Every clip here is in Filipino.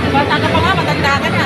Bata ka pa nga, matanda ka na.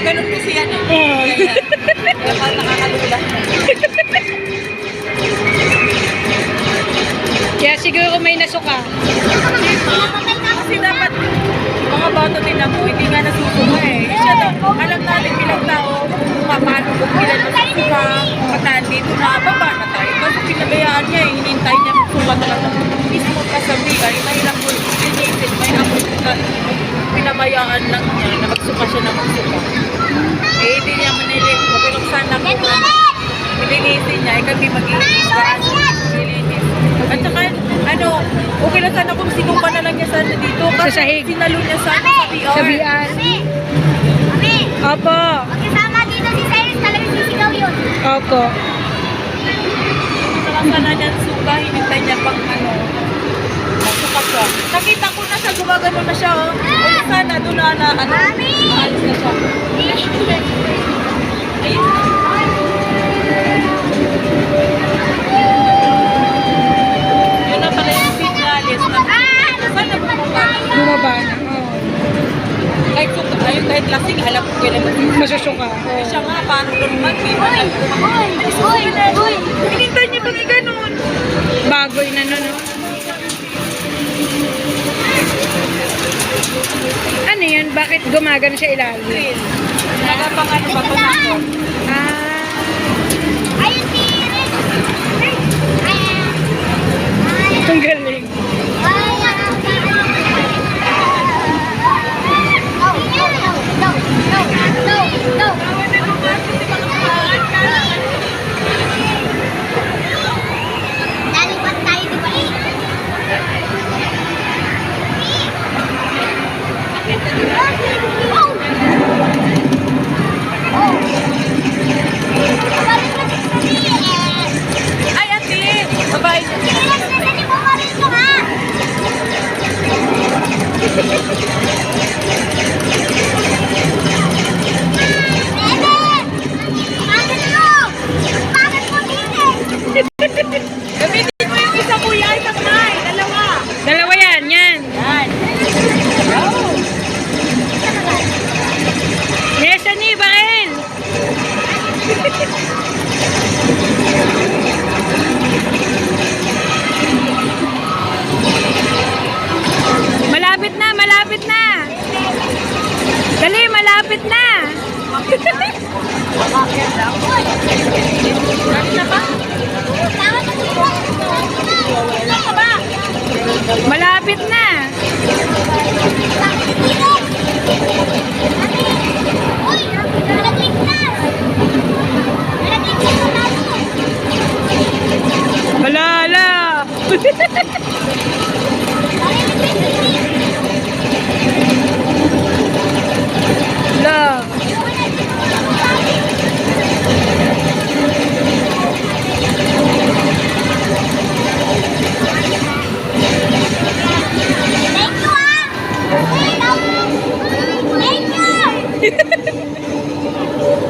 Ganun kasi yan eh. Kaya nakakalula. Kaya siguro may nasuka. Kasi dapat mga bata din ako, hindi nga nasusuka eh. Siya daw, alam natin bilang tao, paano kung ilan nasusuka, pataan dito na baba na tayo. Kasi pinabayaan niya eh, hinintay niya magsuka talaga. Mismo kasabi, ay nahilang ko, inisip, may ako pinabayaan lang niya na magsuka siya na magsuka. Eh, hindi niya manilig. Okay lang sana kung pilinisin niya. Eh, kami mag-iinis. At saka, okay lang sana kung sinuka na lang niya sana dito. Kasi sinalo niya sana sa VR. Sa VR. Opo. Kasama dito si Cyrus, talagang sisigaw yun. Opo. Hindi lang sana niya suka. Hinintay niya pag magsuka siya. Nakita ko na siya, gumagano na siya, oh. Ay, sana, doon na, ano, maalis na siya. Ayun. Yun na pala yung signalis na sana bumaba. Bumaba na. Oh. Kahit lasing, alam ko kailan Masusuka. Eh, siya nga, parang normal, di ba? Hinintay niya pag ganun. Bagoy na nun. Oh. Ano yun? Bakit gumagano siya ilalim? Green. Nagapang ano ba, panakot. Ah, Ayun si Iris. ang galing. Lalipat tayo di ba? Ay, ate! Babay! Gamitin mo yung isa kuya, isang may, dalawa. Dalawa yan, yan. Yan. Oh. Yes, ani, bakit? Malapit na, malapit na. Dali, malapit na. Ano ba? Malapit na. Malala. La.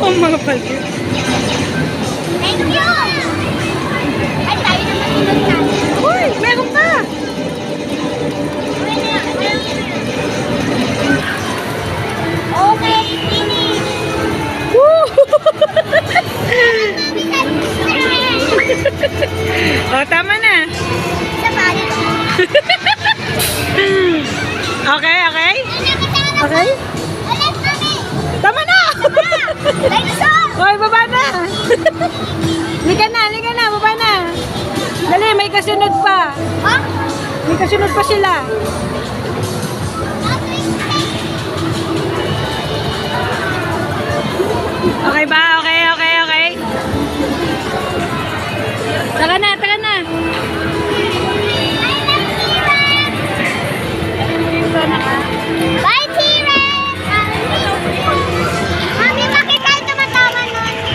Oh, mga pali. Uy, meron ka. Okay, finish. Woo! Oh, tama na. Okay, okay? Okay? Tama na! Hoy, baba na! Lika na, baba na! Dali, may kasunod pa. May kasunod pa sila.